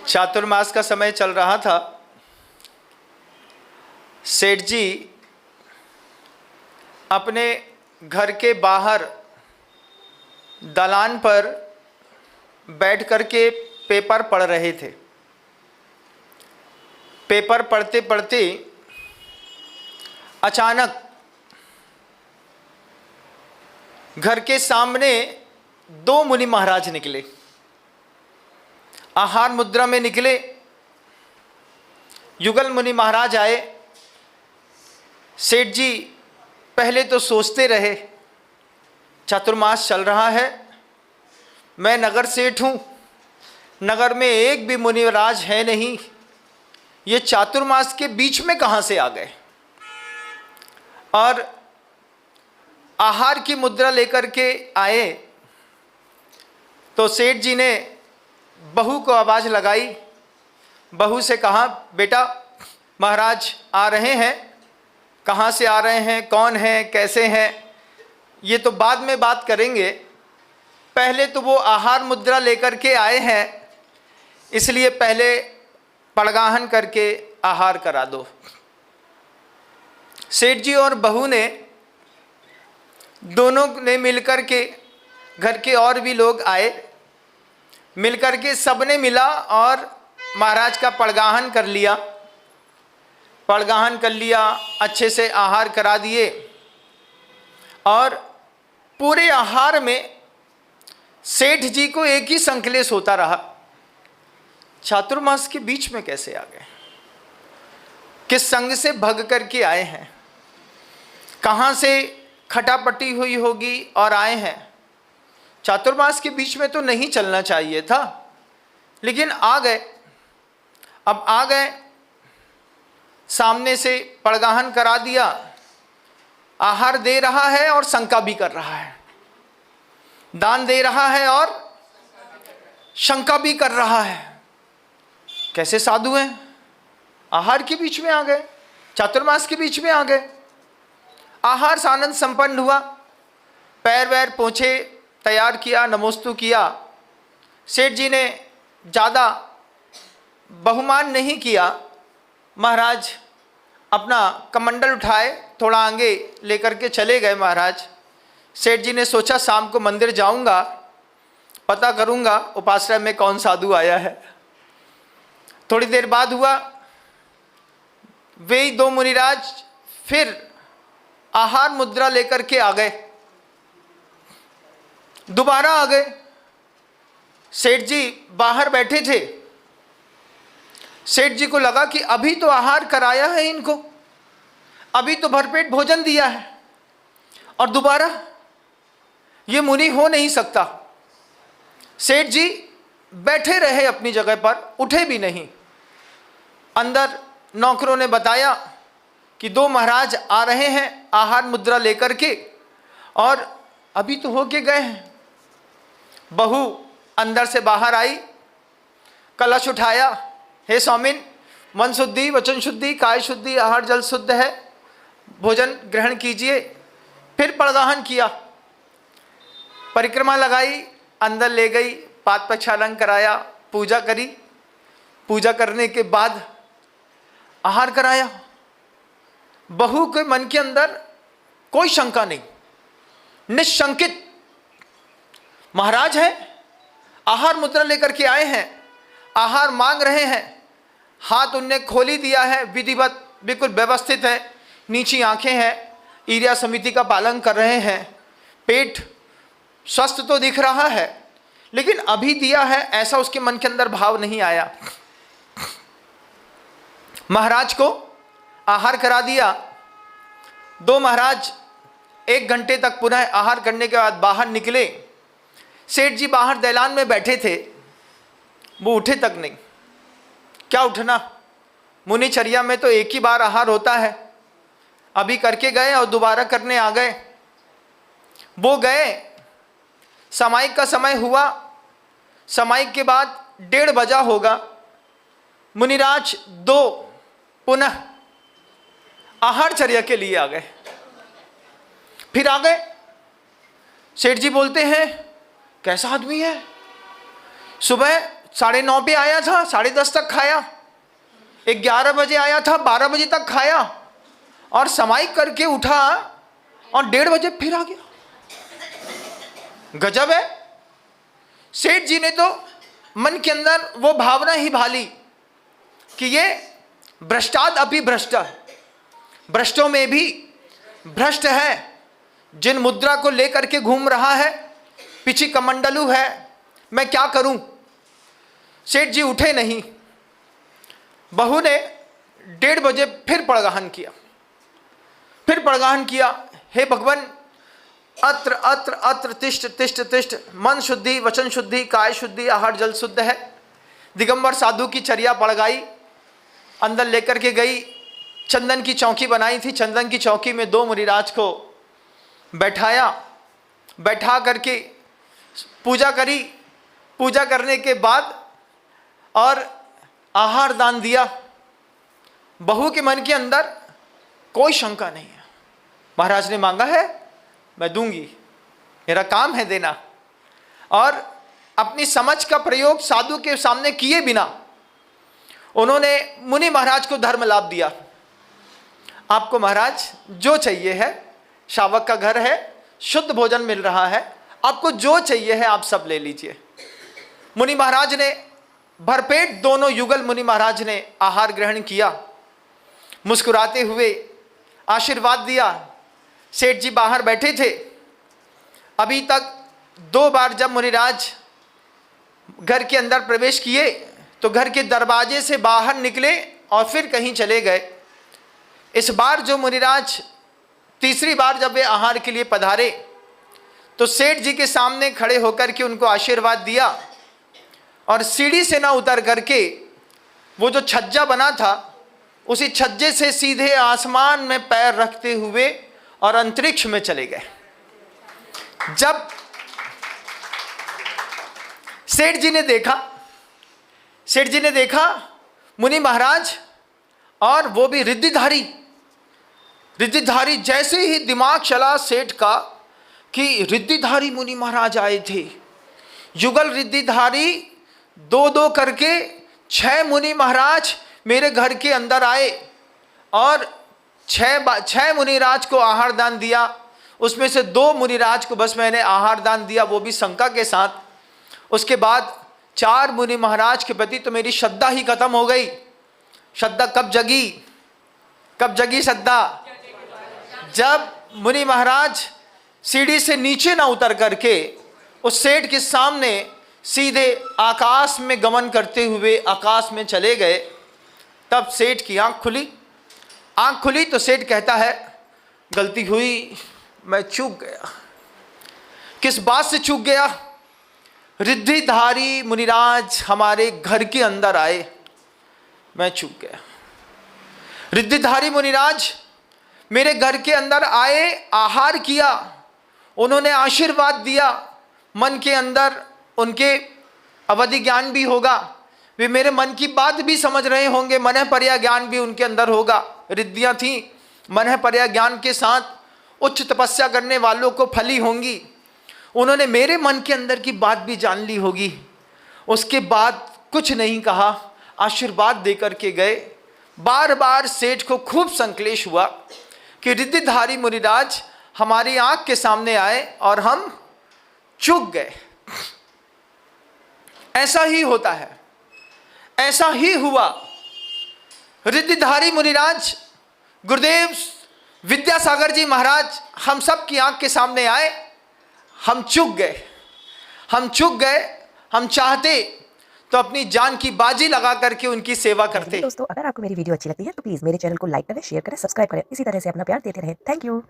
चातुर्मास का समय चल रहा था। सेठ जी अपने घर के बाहर दलान पर बैठ कर के पेपर पढ़ रहे थे। पेपर पढ़ते पढ़ते अचानक घर के सामने दो मुनि महाराज निकले, आहार मुद्रा में निकले। युगल मुनि महाराज आए। सेठ जी पहले तो सोचते रहे, चातुर्मास चल रहा है, मैं नगर सेठ हूँ, नगर में एक भी मुनिराज है नहीं, ये चातुर्मास के बीच में कहाँ से आ गए। और आहार की मुद्रा लेकर के आए तो सेठ जी ने बहू को आवाज़ लगाई। बहू से कहा, बेटा महाराज आ रहे हैं, कहाँ से आ रहे हैं, कौन हैं, कैसे हैं, ये तो बाद में बात करेंगे, पहले तो वो आहार मुद्रा लेकर के आए हैं, इसलिए पहले पड़गाहन करके आहार करा दो। सेठ जी और बहू ने दोनों ने मिलकर के, घर के और भी लोग आए, मिलकर के सबने मिला और महाराज का पड़गाहन कर लिया। पड़गाहन कर लिया, अच्छे से आहार करा दिए। और पूरे आहार में सेठ जी को एक ही संकलेश होता रहा, चातुर्मास के बीच में कैसे आ गए, किस संग से भग करके आए हैं, कहाँ से खटापटी हुई होगी और आए हैं। चातुर्मास के बीच में तो नहीं चलना चाहिए था, लेकिन आ गए। अब आ गए, सामने से पड़गाहन करा दिया, आहार दे रहा है और शंका भी कर रहा है, दान दे रहा है और शंका भी कर रहा है। कैसे साधु हैं, आहार के बीच में आ गए, चातुर्मास के बीच में आ गए। आहार सानंद संपन्न हुआ, पैर वैर पोंछे, तैयार किया, नमोस्तु किया। सेठ जी ने ज़्यादा बहुमान नहीं किया। महाराज अपना कमंडल उठाए, थोड़ा आगे लेकर के चले गए महाराज। सेठ जी ने सोचा शाम को मंदिर जाऊंगा, पता करूंगा उपाश्रय में कौन साधु आया है। थोड़ी देर बाद हुआ, वे दो मुनिराज फिर आहार मुद्रा लेकर के आ गए, दोबारा आ गए। सेठ जी बाहर बैठे थे। सेठ जी को लगा कि अभी तो आहार कराया है इनको, अभी तो भरपेट भोजन दिया है, और दोबारा ये मुनि हो नहीं सकता। सेठ जी बैठे रहे अपनी जगह पर, उठे भी नहीं। अंदर नौकरों ने बताया कि दो महाराज आ रहे हैं आहार मुद्रा लेकर के, और अभी तो होके गए हैं। बहू अंदर से बाहर आई, कलश उठाया, हे स्वामिन, मन शुद्धि, वचन शुद्धि, काय शुद्धि, आहार जल शुद्ध है, भोजन ग्रहण कीजिए। फिर पड़गाहन किया, परिक्रमा लगाई, अंदर ले गई, पाद प्रक्षालन कराया, पूजा करी। पूजा करने के बाद आहार कराया। बहू के मन के अंदर कोई शंका नहीं, निशंकित। महाराज हैं, आहार मुद्रा लेकर के आए हैं, आहार मांग रहे हैं, हाथ उनने खोली दिया है, विधिवत बिल्कुल व्यवस्थित है, नीची आंखें हैं, ईर्या समिति का पालन कर रहे हैं, पेट स्वस्थ तो दिख रहा है, लेकिन अभी दिया है ऐसा उसके मन के अंदर भाव नहीं आया। महाराज को आहार करा दिया। दो महाराज 1 घंटे तक पुनः आहार करने के बाद बाहर निकले। सेठ जी बाहर दैलान में बैठे थे, वो उठे तक नहीं। क्या उठना, मुनिचर्या में तो एक ही बार आहार होता है, अभी करके गए और दोबारा करने आ गए। वो गए, सामायिक का समय हुआ, सामायिक के बाद 1:30 बजा होगा। मुनिराज दो पुनः आहारचर्या के लिए आ गए। फिर आ गए। सेठ जी बोलते हैं, कैसा आदमी है, सुबह 9:30 पे आया था, 10:30 तक खाया, 11 बजे आया था, 12 बजे तक खाया और समाई करके उठा और 1:30 बजे फिर आ गया। गजब है। सेठ जी ने तो मन के अंदर वो भावना ही भाली कि ये भ्रष्टाद अपि भ्रष्ट, भ्रष्टों में भी भ्रष्ट है। जिन मुद्रा को लेकर के घूम रहा है, पीछे कमंडलू है, मैं क्या करूं। सेठ जी उठे नहीं। बहू ने 1:30 बजे फिर पड़गाहन किया, हे भगवान, अत्र अत्र अत्र तिष्ठ तिष्ठ तिष्ठ, मन शुद्धि, वचन शुद्धि, काय शुद्धि, आहार जल शुद्ध है। दिगंबर साधु की चर्या पड़ गई, अंदर लेकर के गई, चंदन की चौकी बनाई थी, चंदन की चौकी में 2 मुनिराज को बैठाया, बैठा करके पूजा करी। पूजा करने के बाद और आहार दान दिया। बहू के मन के अंदर कोई शंका नहीं है, महाराज ने मांगा है मैं दूंगी, मेरा काम है देना। और अपनी समझ का प्रयोग साधु के सामने किए बिना उन्होंने मुनि महाराज को धर्म लाभ दिया। आपको महाराज जो चाहिए है, शावक का घर है, शुद्ध भोजन मिल रहा है, आपको जो चाहिए है आप सब ले लीजिए। मुनि महाराज ने भरपेट, दोनों युगल मुनि महाराज ने आहार ग्रहण किया, मुस्कुराते हुए आशीर्वाद दिया। सेठ जी बाहर बैठे थे। अभी तक 2 बार जब मुनिराज घर के अंदर प्रवेश किए तो घर के दरवाजे से बाहर निकले और फिर कहीं चले गए। इस बार जो मुनिराज तीसरी बार जब वे आहार के लिए पधारे तो सेठ जी के सामने खड़े होकर के उनको आशीर्वाद दिया और सीढ़ी से ना उतर करके वो जो छज्जा बना था उसी छज्जे से सीधे आसमान में पैर रखते हुए और अंतरिक्ष में चले गए। जब सेठ जी ने देखा मुनि महाराज, और वो भी रिद्धिधारी, जैसे ही दिमाग चला सेठ का कि रिद्धिधारी मुनि महाराज आए थे। युगल रिद्धिधारी 2-2 करके 6 मुनि महाराज मेरे घर के अंदर आए और 6 मुनिराज को आहार दान दिया। उसमें से 2 मुनिराज को बस मैंने आहार दान दिया, वो भी शंका के साथ। उसके बाद 4 मुनि महाराज के प्रति तो मेरी श्रद्धा ही खत्म हो गई। श्रद्धा कब जगी श्रद्धा? जब मुनि महाराज सीढ़ी से नीचे ना उतर करके उस सेठ के सामने सीधे आकाश में गमन करते हुए आकाश में चले गए, तब सेठ की आंख खुली तो सेठ कहता है, गलती हुई, मैं चूक गया। किस बात से चूक गया? रिद्धिधारी मुनिराज हमारे घर के अंदर आए, मैं चूक गया। रिद्धिधारी मुनिराज मेरे घर के अंदर आए, आहार किया, उन्होंने आशीर्वाद दिया। मन के अंदर उनके अवधि ज्ञान भी होगा, वे मेरे मन की बात भी समझ रहे होंगे, मनः पर्या ज्ञान भी उनके अंदर होगा। रिद्धियाँ थीं, मनः पर्या ज्ञान के साथ उच्च तपस्या करने वालों को फली होंगी। उन्होंने मेरे मन के अंदर की बात भी जान ली होगी। उसके बाद कुछ नहीं कहा, आशीर्वाद देकर के गए। बार बार सेठ को खूब संक्लेश हुआ कि रिद्धिधारी मुनिराज हमारी आंख के सामने आए और हम चूक गए। ऐसा ही होता है, ऐसा ही हुआ। रिद्धिधारी मुनिराज गुरुदेव विद्यासागर जी महाराज हम सब की आंख के सामने आए, हम चूक गए। हम चाहते तो अपनी जान की बाजी लगा करके उनकी सेवा करते। दोस्तों, अगर आपको मेरी वीडियो अच्छी लगती है तो प्लीज मेरे चैनल को लाइक करें, शेयर करें, सब्सक्राइब करें। इसी तरह से अपना प्यार देते रहें। Thank you.